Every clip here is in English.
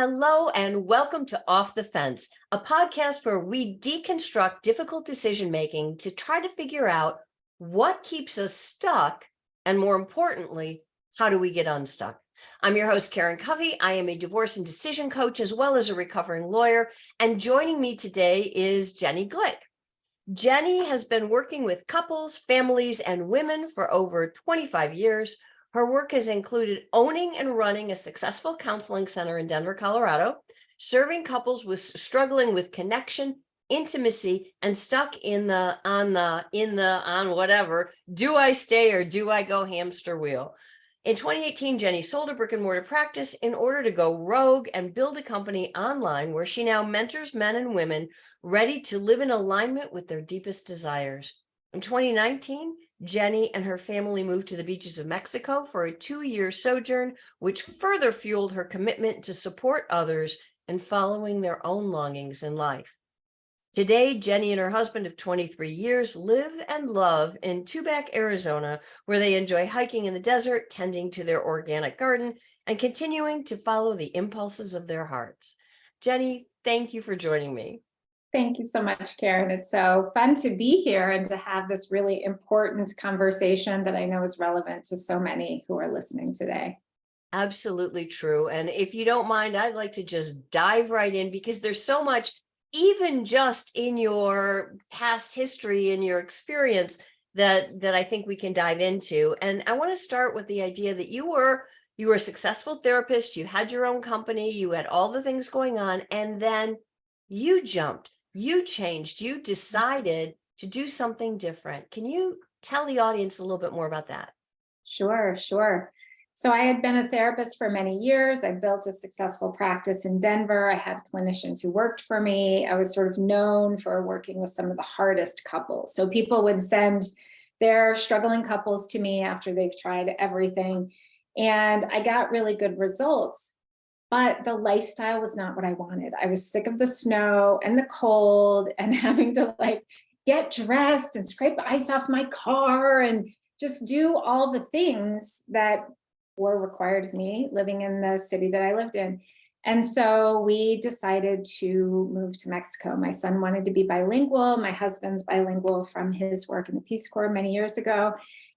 Hello and welcome to Off the Fence, a podcast where we deconstruct difficult decision making to try to figure out what keeps us stuck and, more importantly, how do we get unstuck? I'm your host, Karen Covey. I am a divorce and decision coach as well as a recovering lawyer. And joining me today is Jenny Glick. Jenny has been working with couples, families, and women for over 25 years. Her work has included owning and running a successful counseling center in Denver, Colorado, serving couples struggling with connection, intimacy, and stuck on whatever, do I stay or do I go hamster wheel? In 2018, Jenny sold a brick and mortar practice in order to go rogue and build a company online where she now mentors men and women ready to live in alignment with their deepest desires. In 2019, Jenny and her family moved to the beaches of Mexico for a 2-year sojourn, which further fueled her commitment to support others and following their own longings in life. Today, Jenny and her husband of 23 years live and love in Tubac, Arizona, where they enjoy hiking in the desert, tending to their organic garden, and continuing to follow the impulses of their hearts. Jenny, thank you for joining me. Thank you so much, Karen. It's so fun to be here and to have this really important conversation that I know is relevant to so many who are listening today. Absolutely true. And if you don't mind, I'd like to just dive right in because there's so much, even just in your past history and your experience that I think we can dive into. And I want to start with the idea that you were a successful therapist, you had your own company, you had all the things going on, and then you jumped. You changed, you decided to do something different. Can you tell the audience a little bit more about that? Sure. So I had been a therapist for many years. I built a successful practice in Denver. I had clinicians who worked for me. I was sort of known for working with some of the hardest couples. So people would send their struggling couples to me after they've tried everything. And I got really good results. But the lifestyle was not what I wanted. I was sick of the snow and the cold and having to get dressed and scrape the ice off my car and just do all the things that were required of me living in the city that I lived in. And so we decided to move to Mexico. My son wanted to be bilingual. My husband's bilingual from his work in the Peace Corps many years ago.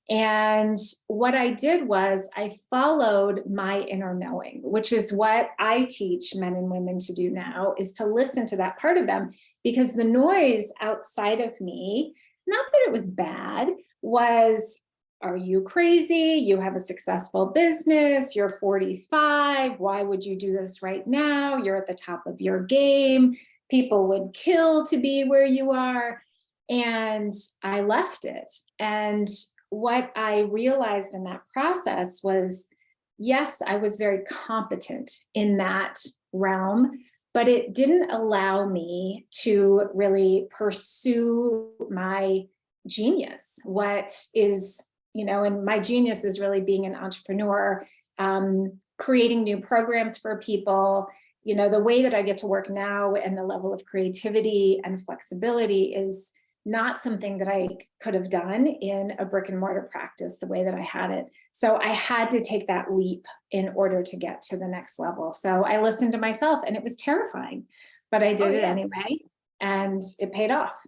And what I did was I followed my inner knowing, which is what I teach men and women to do now, is to listen to that part of them, because the noise outside of me, not that it was bad, was, are you crazy? You have a successful business. You're 45. Why would you do this right now? You're at the top of your game. People would kill to be where you are. And I left it. And what I realized in that process was, yes, I was very competent in that realm, but it didn't allow me to really pursue my genius. And my genius is really being an entrepreneur, creating new programs for people. The way that I get to work now and the level of creativity and flexibility is not something that I could have done in a brick and mortar practice the way that I had it. So I had to take that leap in order to get to the next level. So I listened to myself and it was terrifying, but I did it anyway, and it paid off.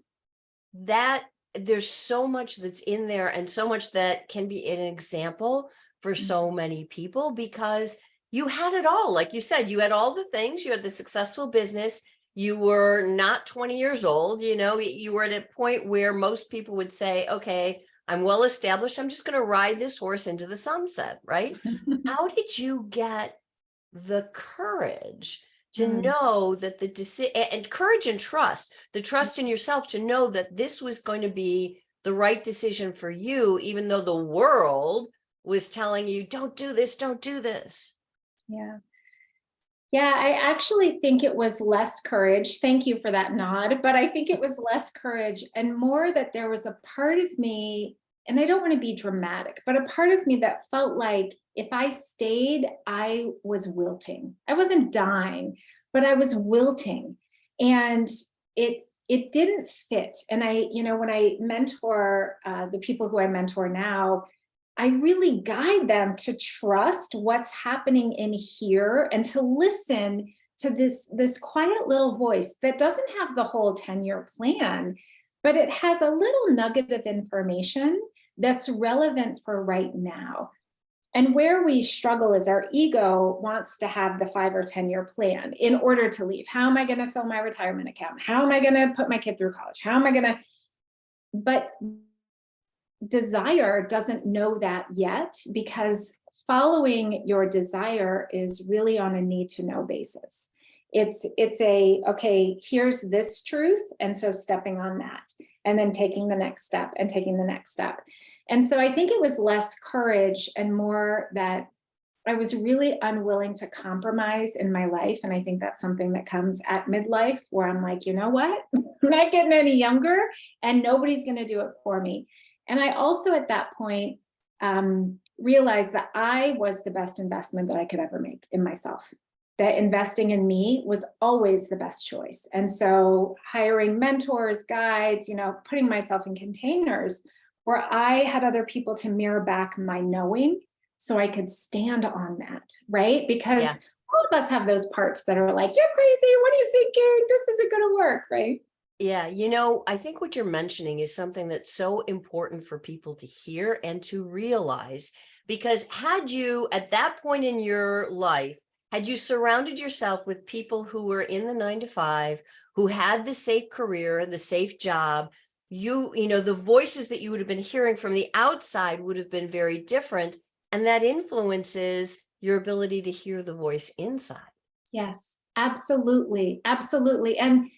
There's so much that's in there and so much that can be an example for so many people, because you had it all. Like you said, you had all the things, you had the successful business. You were not 20 years old, you were at a point where most people would say, okay, I'm well established. I'm just going to ride this horse into the sunset, right? How did you get the courage to know that and courage and trust, the trust in yourself to know that this was going to be the right decision for you, even though the world was telling you, don't do this, don't do this? Yeah, I actually think it was less courage. Thank you for that nod. But I think it was less courage and more that there was a part of me, and I don't want to be dramatic, but a part of me that felt like if I stayed, I was wilting. I wasn't dying, but I was wilting. And it didn't fit. And when I mentor the people who I mentor now, I really guide them to trust what's happening in here and to listen to this quiet little voice that doesn't have the whole 10-year plan, but it has a little nugget of information that's relevant for right now. And where we struggle is our ego wants to have the 5 or 10-year plan in order to leave. How am I going to fill my retirement account? How am I going to put my kid through college? How am I going to? But desire doesn't know that yet, because following your desire is really on a need to know basis. It's a, okay, here's this truth. And so stepping on that, and then taking the next step and taking the next step. And so I think it was less courage and more that I was really unwilling to compromise in my life. And I think that's something that comes at midlife, where I'm like, you know what? I'm not getting any younger, and nobody's going to do it for me. And I also at that point realized that I was the best investment that I could ever make in myself. That investing in me was always the best choice. And so hiring mentors, guides, putting myself in containers where I had other people to mirror back my knowing, so I could stand on that, right? Because all of us have those parts that are like, you're crazy, what are you thinking? This isn't going to work, right? Yeah, I think what you're mentioning is something that's so important for people to hear and to realize, because had you, at that point in your life, had you surrounded yourself with people who were in the 9 to 5, who had the safe career, the safe job, the voices that you would have been hearing from the outside would have been very different. And that influences your ability to hear the voice inside. Yes, absolutely. Absolutely. And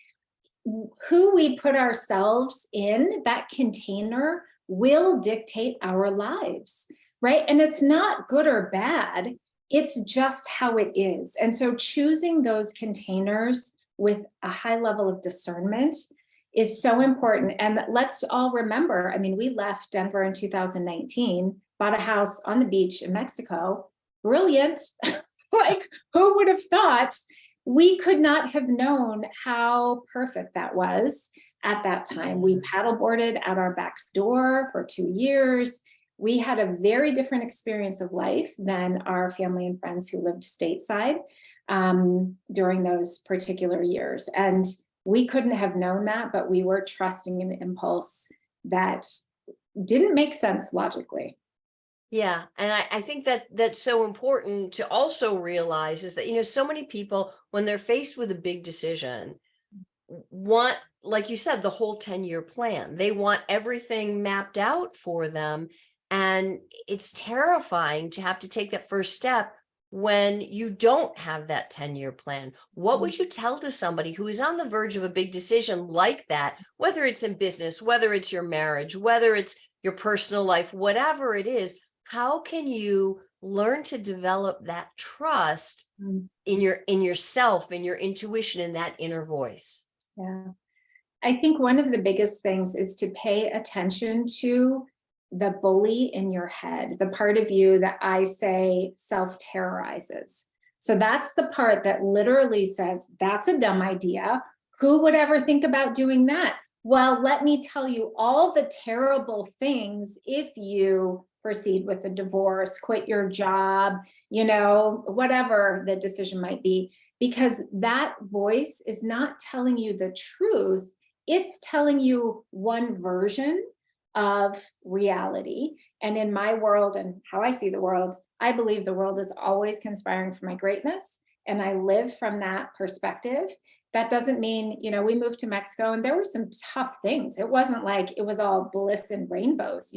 who we put ourselves in, that container, will dictate our lives, right? And it's not good or bad. It's just how it is. And so choosing those containers with a high level of discernment is so important. And let's all remember, I mean, we left Denver in 2019, bought a house on the beach in Mexico. Brilliant. Like, who would have thought? We could not have known how perfect that was at that time. We paddleboarded at our back door for 2 years. We had a very different experience of life than our family and friends who lived stateside during those particular years. And we couldn't have known that, but we were trusting an impulse that didn't make sense logically. Yeah. And I think that that's so important to also realize, is that, so many people, when they're faced with a big decision, want, like you said, the whole 10-year plan. They want everything mapped out for them. And it's terrifying to have to take that first step when you don't have that 10-year plan. What would you tell to somebody who is on the verge of a big decision like that, whether it's in business, whether it's your marriage, whether it's your personal life, whatever it is? How can you learn to develop that trust in yourself, in your intuition, in that inner voice? Yeah. I think one of the biggest things is to pay attention to the bully in your head, the part of you that I say self-terrorizes. So that's the part that literally says, that's a dumb idea. Who would ever think about doing that? Well, let me tell you all the terrible things if you proceed with a divorce, quit your job, whatever the decision might be, because that voice is not telling you the truth. It's telling you one version of reality. And in my world and how I see the world, I believe the world is always conspiring for my greatness. And I live from that perspective. That doesn't mean, we moved to Mexico and there were some tough things. It wasn't like it was all bliss and rainbows,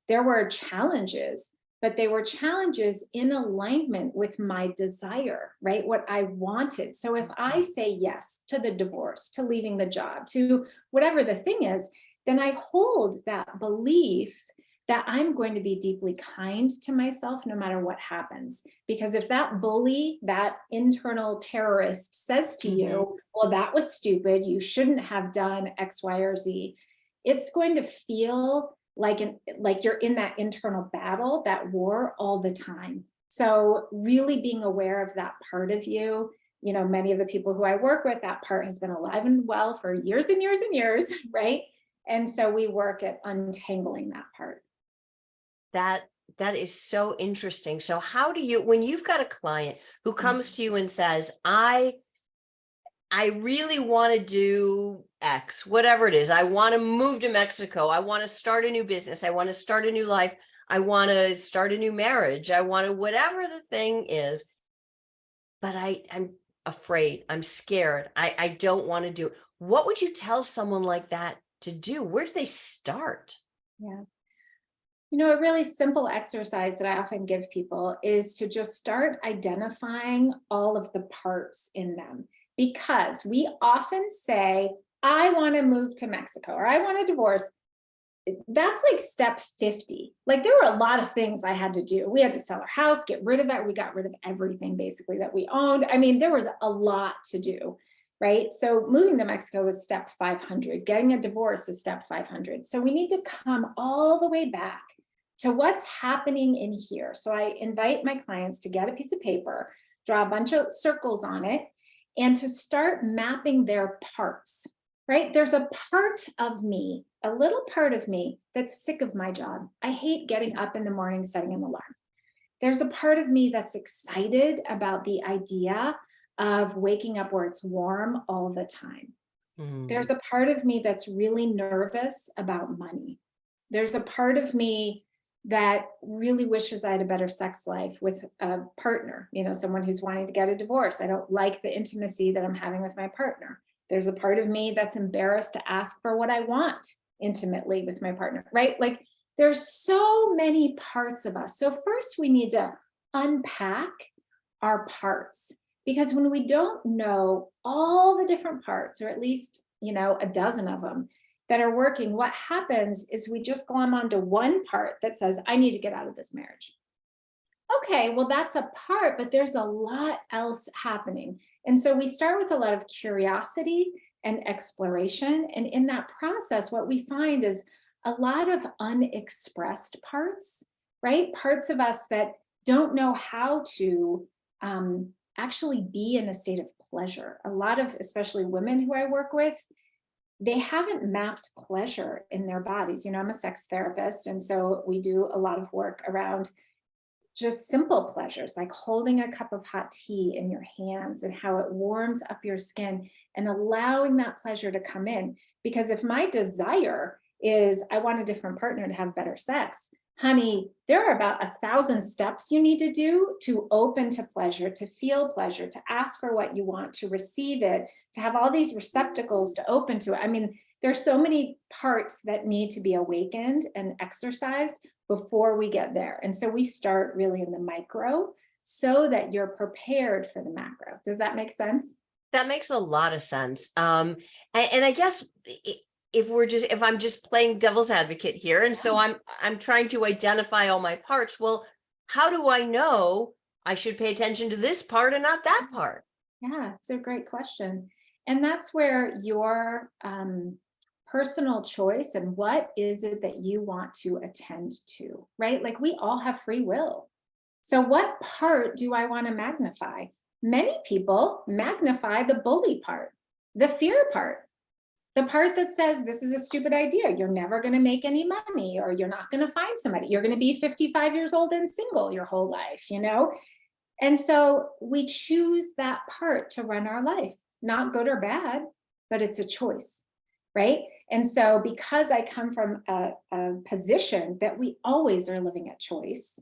there were challenges, but they were challenges in alignment with my desire, right? What I wanted. So if I say yes to the divorce, to leaving the job, to whatever the thing is, then I hold that belief that I'm going to be deeply kind to myself no matter what happens. Because if that bully, that internal terrorist says to you, well, that was stupid, you shouldn't have done X, Y, or Z, it's going to feel like you're in that internal battle, that war all the time. So really being aware of that part of you, many of the people who I work with, that part has been alive and well for years and years and years, right? And so we work at untangling that part. That is so interesting. So how do you, when you've got a client who comes to you and says, I I really want to do X, whatever it is. I want to move to Mexico. I want to start a new business. I want to start a new life. I want to start a new marriage. I want to, whatever the thing is. But I'm afraid. I'm scared. I don't want to do it. What would you tell someone like that to do? Where do they start? Yeah. You know, a really simple exercise that I often give people is to just start identifying all of the parts in them. Because we often say, I want to move to Mexico or I want a divorce. That's like step 50. Like there were a lot of things I had to do. We had to sell our house, get rid of it. We got rid of everything basically that we owned. I mean, there was a lot to do, right? So moving to Mexico was step 500. Getting a divorce is step 500. So we need to come all the way back to what's happening in here. So I invite my clients to get a piece of paper, draw a bunch of circles on it, and to start mapping their parts, right? There's a part of me, a little part of me that's sick of my job. I hate getting up in the morning, setting an alarm. There's a part of me that's excited about the idea of waking up where it's warm all the time. There's a part of me that's really nervous about money. There's a part of me that really wishes I had a better sex life with a partner, you know, someone who's wanting to get a divorce. I don't like the intimacy that I'm having with my partner. There's a part of me that's embarrassed to ask for what I want intimately with my partner, right? Like there's so many parts of us. So first we need to unpack our parts, because when we don't know all the different parts, or at least, you know, a dozen of them that are working, what happens is we just glom onto one part that says, I need to get out of this marriage. Okay, well, that's a part, but there's a lot else happening. And so we start with a lot of curiosity and exploration. And in that process, what we find is a lot of unexpressed parts, right? Parts of us that don't know how to actually be in a state of pleasure. A lot of, especially women who I work with, they haven't mapped pleasure in their bodies. You know, I'm a sex therapist, and so we do a lot of work around just simple pleasures like holding a cup of hot tea in your hands and how it warms up your skin and allowing that pleasure to come in. Because if my desire is I want a different partner to have better sex, honey, there are about 1,000 steps you need to do to open to pleasure, to feel pleasure, to ask for what you want, to receive it, to have all these receptacles to open to it. I mean, there's so many parts that need to be awakened and exercised before we get there. And so we start really in the micro so that you're prepared for the macro. Does that make sense? That makes a lot of sense. And I guess if I'm just playing devil's advocate here, and so I'm trying to identify all my parts. Well, how do I know I should pay attention to this part and not that part? Yeah, it's a great question. And that's where your personal choice and what is it that you want to attend to, right? Like we all have free will. So what part do I want to magnify? Many people magnify the bully part, the fear part, the part that says this is a stupid idea. You're never going to make any money, or you're not going to find somebody. You're going to be 55 years old and single your whole life, you know? And so we choose that part to run our life, not good or bad, but it's a choice, right? And so because I come from a position that we always are living at choice,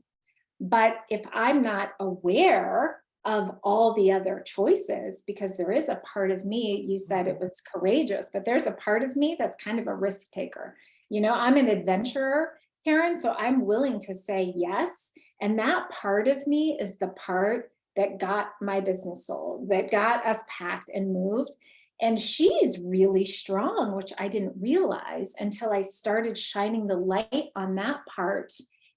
but if I'm not aware of all the other choices, because there is a part of me, you said it was courageous, but there's a part of me that's kind of a risk taker. You know, I'm an adventurer, Karen, so I'm willing to say yes. And that part of me is the part that got my business sold, that got us packed and moved. And she's really strong, which I didn't realize until I started shining the light on that part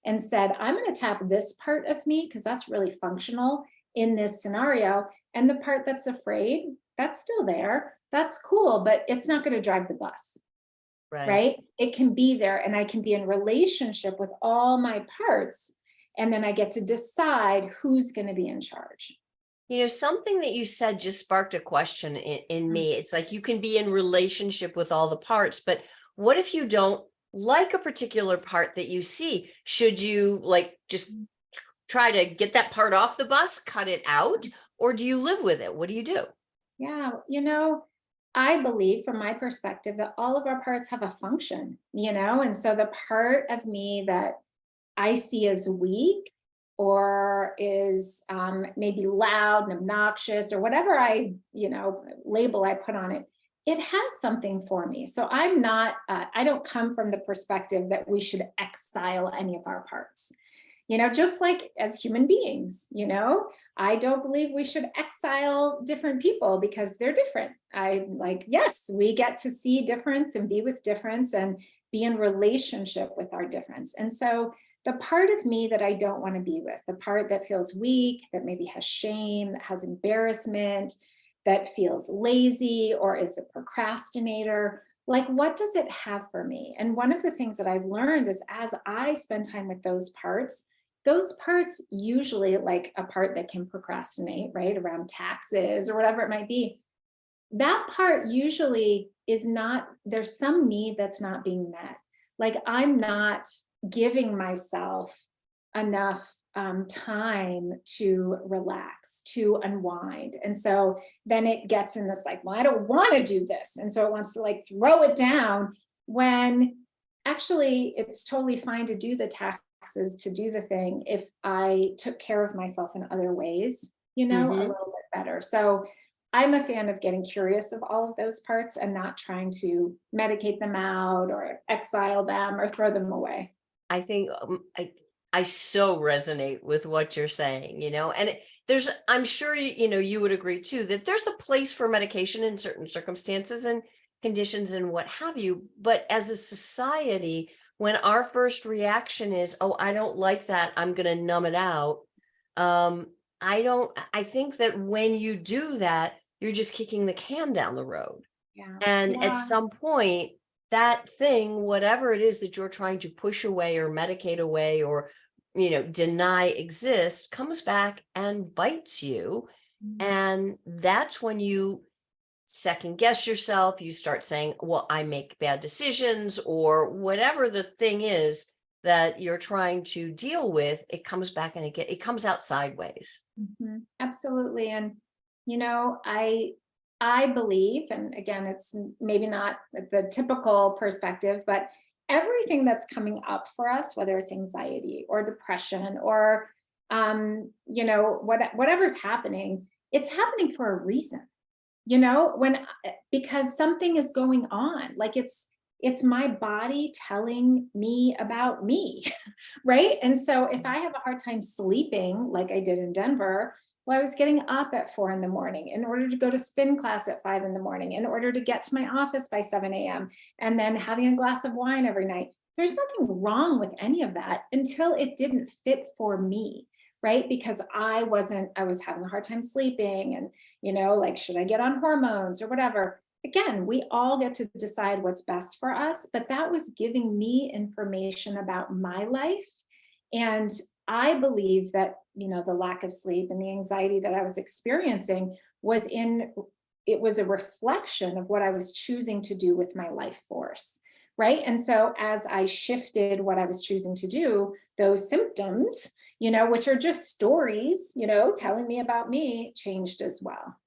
and said, I'm going to tap this part of me because that's really functional in this scenario. And the part that's afraid, that's still there. That's cool, but it's not going to drive the bus. Right? It can be there, and I can be in relationship with all my parts. And then I get to decide who's going to be in charge. You know, something that you said just sparked a question in me. It's like you can be in relationship with all the parts, but what if you don't like a particular part that you see? Should you like just try to get that part off the bus, cut it out, or do you live with it? What do you do? Yeah, I believe from my perspective that all of our parts have a function, and so the part of me that I see as weak or is maybe loud and obnoxious or whatever label I put on it, it has something for me. So I don't come from the perspective that we should exile any of our parts. Just like as human beings, I don't believe we should exile different people because they're different. Yes, we get to see difference and be with difference and be in relationship with our difference. And so the part of me that I don't want to be with, the part that feels weak, that maybe has shame, that has embarrassment, that feels lazy or is a procrastinator, like what does it have for me? And one of the things that I've learned is as I spend time with those parts usually, like a part that can procrastinate, right, around taxes or whatever it might be, that part usually is not, there's some need that's not being met. Like I'm not giving myself enough time to relax, to unwind. And so then it gets in this like, well, I don't want to do this. And so it wants to like throw it down when actually it's totally fine to do the taxes, to do the thing if I took care of myself in other ways, a Mhm. little bit better. So I'm a fan of getting curious of all of those parts and not trying to medicate them out or exile them or throw them away. I think I so resonate with what you're saying, and I'm sure you would agree too that there's a place for medication in certain circumstances and conditions and what have you. But as a society, when our first reaction is, "Oh, I don't like that. I'm going to numb it out." Um, I don't. I think that when you do that, you're just kicking the can down the road. Yeah. And at Yeah. some point, that thing, whatever it is that you're trying to push away or medicate away or, deny exists, comes back and bites you. Mm. And that's when you second guess yourself. You start saying, well, I make bad decisions or whatever the thing is that you're trying to deal with. It comes back and it comes out sideways. Mhm. Absolutely. And, I believe, and again, it's maybe not the typical perspective, but everything that's coming up for us, whether it's anxiety or depression or, whatever's happening, it's happening for a reason. Because something is going on, like it's my body telling me about me. Right. And so if I have a hard time sleeping like I did in Denver, well, I was getting up at 4 in the morning in order to go to spin class at 5 in the morning, in order to get to my office by 7 a.m. and then having a glass of wine every night. There's nothing wrong with any of that until it didn't fit for me. Right. Because I was having a hard time sleeping and like, should I get on hormones or whatever? Again, we all get to decide what's best for us, but that was giving me information about my life. And I believe that, the lack of sleep and the anxiety that I was experiencing it was a reflection of what I was choosing to do with my life force. Right. And so as I shifted what I was choosing to do, those symptoms, which are just stories, telling me about me, changed as well.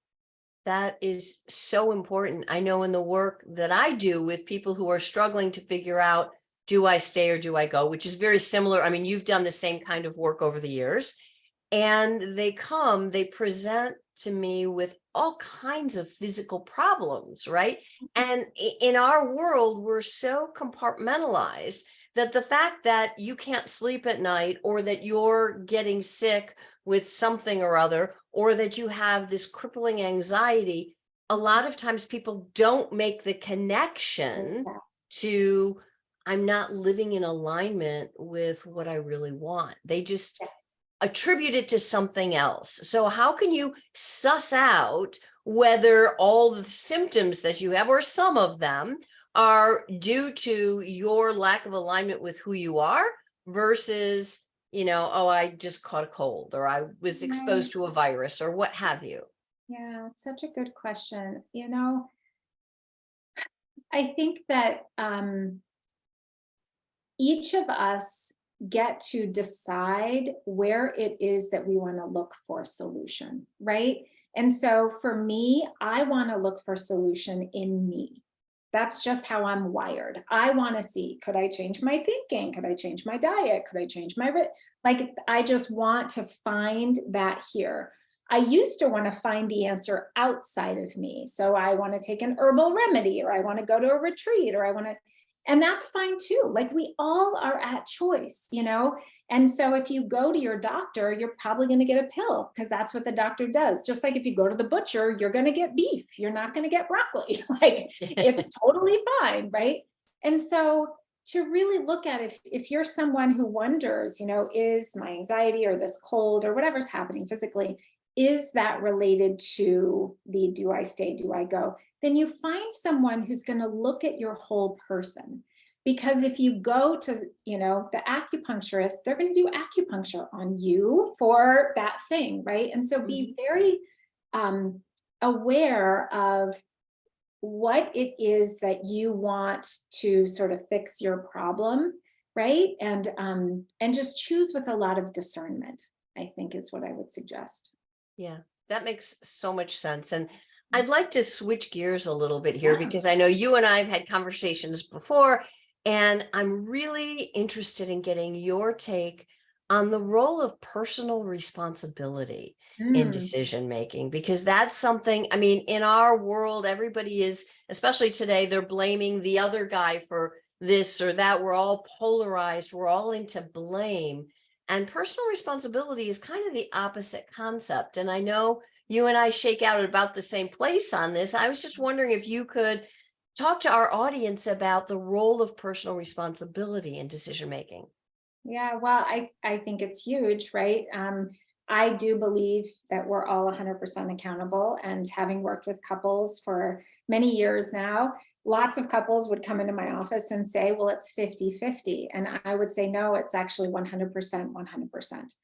That is so important. I know in the work that I do with people who are struggling to figure out, do I stay or do I go, which is very similar. I mean, you've done the same kind of work over the years. And they present to me with all kinds of physical problems, right? And in our world, we're so compartmentalized that the fact that you can't sleep at night or that you're getting sick with something or other, or that you have this crippling anxiety, a lot of times people don't make the connection Yes. to, I'm not living in alignment with what I really want. They just Yes. attribute it to something else. So how can you suss out whether all the symptoms that you have, or some of them, are due to your lack of alignment with who you are versus, oh, I just caught a cold or I was Right. exposed to a virus or what have you? Yeah, it's such a good question. I think that each of us get to decide where it is that we want to look for a solution, right? And so for me, I want to look for solution in me. That's just how I'm wired. I want to see, could I change my thinking? Could I change my diet? Could I change my, like, I just want to find that here. I used to want to find the answer outside of me. So I want to take an herbal remedy, or I want to go to a retreat, or I want to, and that's fine too. Like, we all are at choice, you know? And so if you go to your doctor, you're probably going to get a pill because that's what the doctor does. Just like if you go to the butcher, you're going to get beef. You're not going to get broccoli. Like, it's totally fine, right? And so to really look at, if you're someone who wonders, you know, is my anxiety or this cold or whatever's happening physically, is that related to the do I stay, do I go? Then you find someone who's going to look at your whole person. Because if you go to, you know, the acupuncturist, they're going to do acupuncture on you for that thing, right? And so be very aware of what it is that you want to sort of fix your problem, right? And just choose with a lot of discernment, I think, is what I would suggest. Yeah, that makes so much sense. And I'd like to switch gears a little bit here Yeah. because I know you and I have had conversations before, and I'm really interested in getting your take on the role of personal responsibility in Mm, decision making, because that's something, I mean, in our world, everybody is, especially today, they're blaming the other guy for this or that. We're all polarized, we're all into blame. And personal responsibility is kind of the opposite concept. And I know you and I shake out at about the same place on this. I was just wondering if you could talk to our audience about the role of personal responsibility in decision making. yeah, well, I think it's huge, right? I do believe that we're all 100% accountable. And having worked with couples for many years now, lots of couples would come into my office and say, well, it's 50-50. And I would say, no, it's actually 100%, 100%.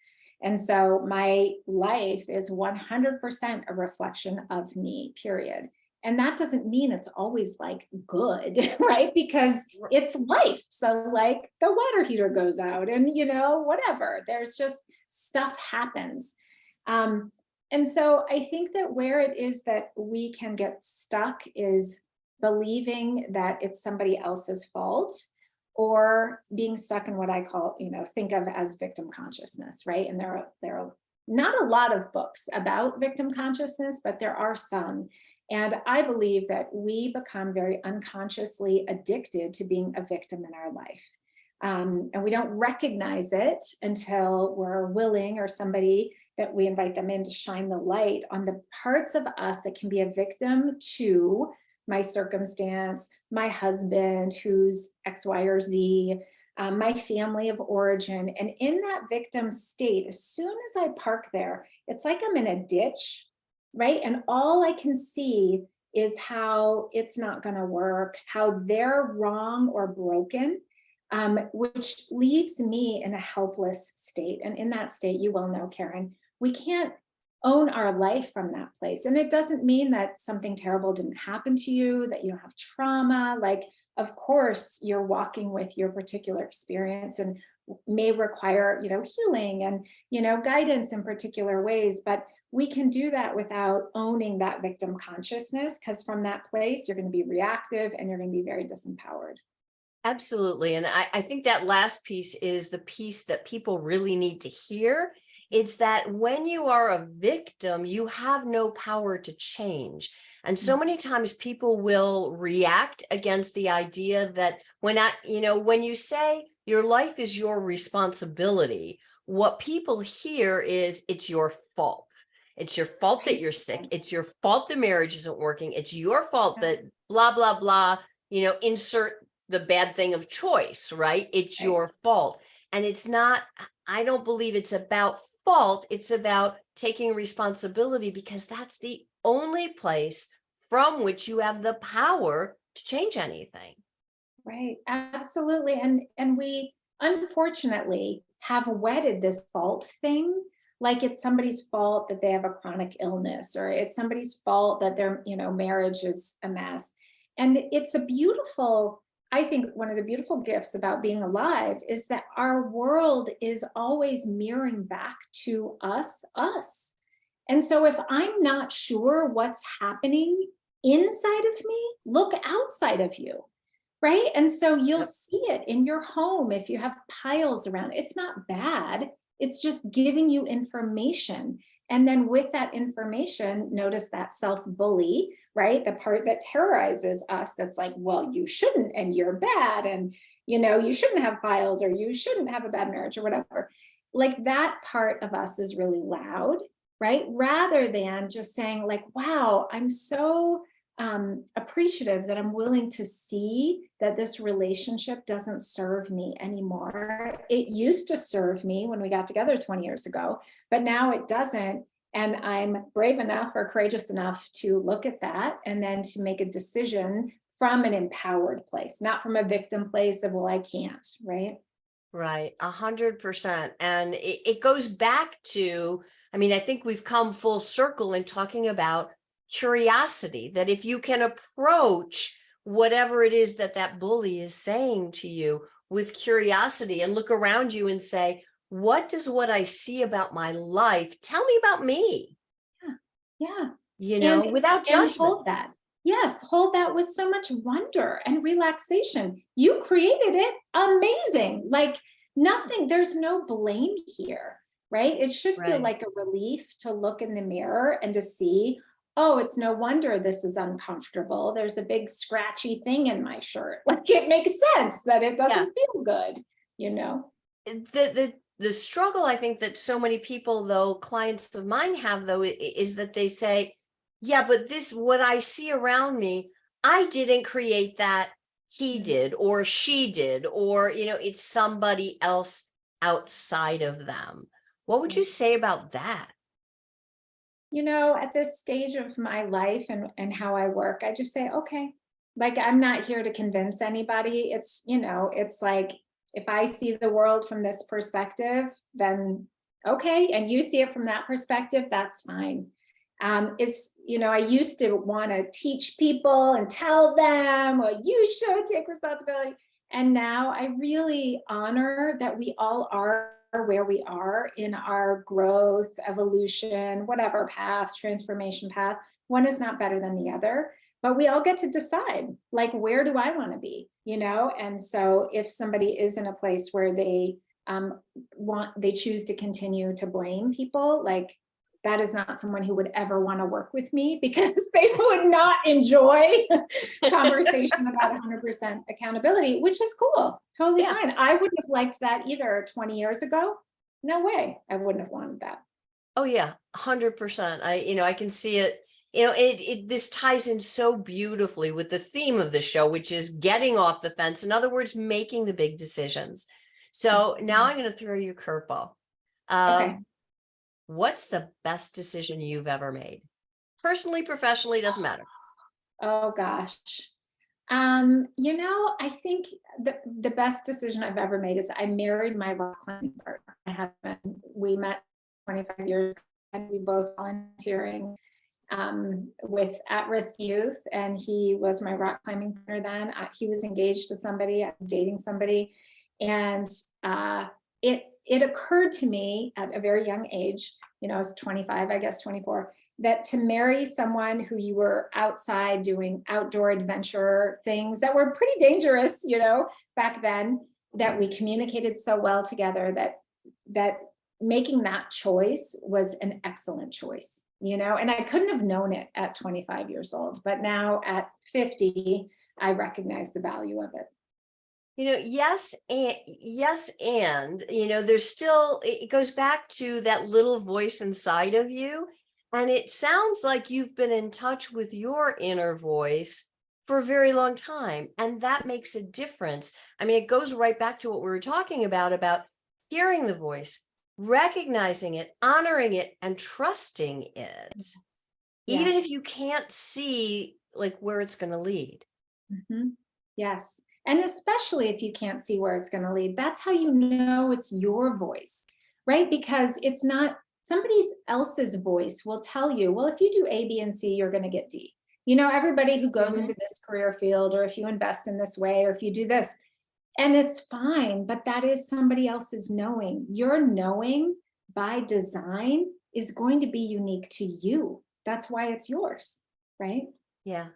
And so my life is 100% a reflection of me, period. And that doesn't mean it's always like good, right? Because it's life. So like the water heater goes out and, you know, whatever, there's just stuff happens. Um, and so I think that where it is that we can get stuck is believing that it's somebody else's fault, or being stuck in what I call, you know, think of as victim consciousness, right? And there are not a lot of books about victim consciousness, but there are some. And I believe that we become very unconsciously addicted to being a victim in our life. And we don't recognize it until we're willing, or somebody that we invite them in to shine the light on the parts of us that can be a victim to my circumstance, my husband who's X, Y, or Z, my family of origin. And in that victim state, as soon as I park there, it's like I'm in a ditch, right? And all I can see is how it's not going to work, how they're wrong or broken, which leaves me in a helpless state. And in that state, you well know, Karen, we can't own our life from that place. And it doesn't mean that something terrible didn't happen to you, that you don't have trauma. Like, of course, you're walking with your particular experience and may require, you know, healing and, you know, guidance in particular ways. But we can do that without owning that victim consciousness, because from that place, you're going to be reactive and you're going to be very disempowered. Absolutely. And I think that last piece is the piece that people really need to hear. It's that when you are a victim, you have no power to change. And so many times people will react against the idea that when you say your life is your responsibility, what people hear is it's your fault. It's your fault that you're sick. It's your fault the marriage isn't working. It's your fault that blah, blah, blah, insert the bad thing of choice, right? It's your fault. And it's not, I don't believe it's about fault. It's about taking responsibility, because that's the only place from which you have the power to change anything. Right, absolutely. And we unfortunately have wedded this fault thing, like it's somebody's fault that they have a chronic illness, or it's somebody's fault that their, you know, marriage is a mess. And it's a beautiful, I think one of the beautiful gifts about being alive is that our world is always mirroring back to us. And so if I'm not sure what's happening inside of me, look outside of you, right? And so you'll Yep. see it in your home if you have piles around. It's not bad. It's just giving you information. And then with that information, notice that self-bully, right? The part that terrorizes us, that's like, well, you shouldn't, and you're bad, and you shouldn't have piles, or you shouldn't have a bad marriage, or whatever. Like that part of us is really loud, right? Rather than just saying, like, wow, I'm so appreciative that I'm willing to see that this relationship doesn't serve me anymore. It used to serve me when we got together 20 years ago, but now it doesn't. And I'm brave enough or courageous enough to look at that and then to make a decision from an empowered place, not from a victim place of, well, I can't, right? Right, 100%. And it goes back to, I mean, I think we've come full circle in talking about curiosity, that if you can approach whatever it is that that bully is saying to you with curiosity and look around you and say, what does what I see about my life tell me about me? Yeah. And Without and judgment. hold that. Yes, hold that with so much wonder and relaxation. You created it. Amazing. Like nothing, there's no blame here, right? It should feel Right. like a relief to look in the mirror and to see, oh, it's no wonder this is uncomfortable. There's a big scratchy thing in my shirt. Like it makes sense that it Yeah. doesn't feel good, you know? The struggle I think that so many people, though, clients of mine have, though, is that they say, yeah, but this, what I see around me, I didn't create that. He Mm. did, or she did, or, it's somebody else outside of them. What would Yeah. you say about that? At this stage of my life and how I work, I just say, okay, like I'm not here to convince anybody. It's like if I see the world from this perspective, then okay, and you see it from that perspective, that's fine. I used to want to teach people and tell them, well, you should take responsibility. And now I really honor that we all are where we are in our growth, evolution, whatever path, transformation path. One is not better than the other, but we all get to decide, like, where do I want to be? And so if somebody is in a place where they choose to continue to blame people, like that is not someone who would ever want to work with me because they would not enjoy conversation about 100% accountability, which is cool. Totally Yeah. fine. I wouldn't have liked that either 20 years ago. No way. I wouldn't have wanted that. Oh yeah, 100%. I can see it. This ties in so beautifully with the theme of the show, which is getting off the fence. In other words, making the big decisions. So now I'm going to throw you a curveball. Okay. What's the best decision you've ever made? Personally, professionally, doesn't matter. Oh gosh. I think the best decision I've ever made is I married my rock climbing partner. My husband. We met 25 years ago, and we both volunteering with at-risk youth, and he was my rock climbing partner then. He was engaged to somebody. I was dating somebody, and it occurred to me at a very young age. I was 25, I guess 24, that to marry someone who you were outside doing outdoor adventure things that were pretty dangerous, back then, that we communicated so well together that making that choice was an excellent choice, and I couldn't have known it at 25 years old, but now at 50, I recognize the value of it. There's still, it goes back to that little voice inside of you. And it sounds like you've been in touch with your inner voice for a very long time. And that makes a difference. I mean, it goes right back to what we were talking about hearing the voice, recognizing it, honoring it, and trusting it, even Yes. if you can't see like where it's going to lead. Mhm. Yes. And especially if you can't see where it's going to lead, that's how you know it's your voice, right? Because it's not somebody else's voice will tell you, well, if you do A, B, and C, you're going to get D. Everybody who goes into this career field, or if you invest in this way, or if you do this, and it's fine, but that is somebody else's knowing. Your knowing by design is going to be unique to you. That's why it's yours, right? Yeah,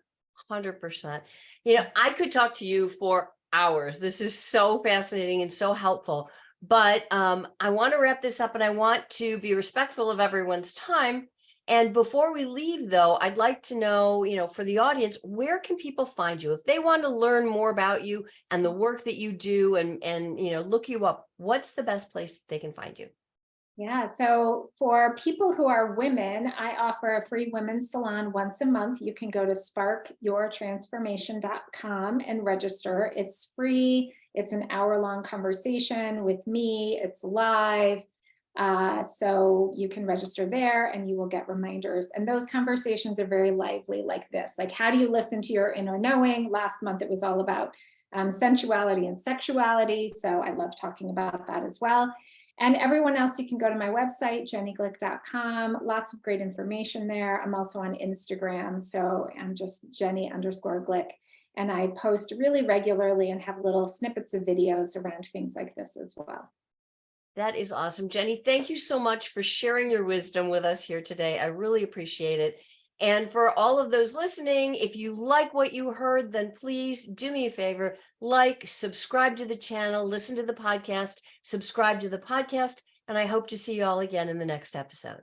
100%. I could talk to you for hours. This is so fascinating and so helpful. But I want to wrap this up and I want to be respectful of everyone's time. And before we leave, though, I'd like to know, for the audience, where can people find you? If they want to learn more about you and the work that you do and look you up, what's the best place that they can find you? Yeah, so for people who are women, I offer a free women's salon once a month. You can go to sparkyourtransformation.com and register. It's free. It's an hour-long conversation with me. It's live. So you can register there and you will get reminders. And those conversations are very lively like this. Like, how do you listen to your inner knowing? Last month, it was all about sensuality and sexuality. So I love talking about that as well. And everyone else, you can go to my website, jennyglick.com. Lots of great information there. I'm also on Instagram. So I'm just Jenny_Glick. And I post really regularly and have little snippets of videos around things like this as well. That is awesome. Jenny, thank you so much for sharing your wisdom with us here today. I really appreciate it. And for all of those listening, if you like what you heard, then please do me a favor, subscribe to the channel, listen to the podcast, subscribe to the podcast, and I hope to see you all again in the next episode.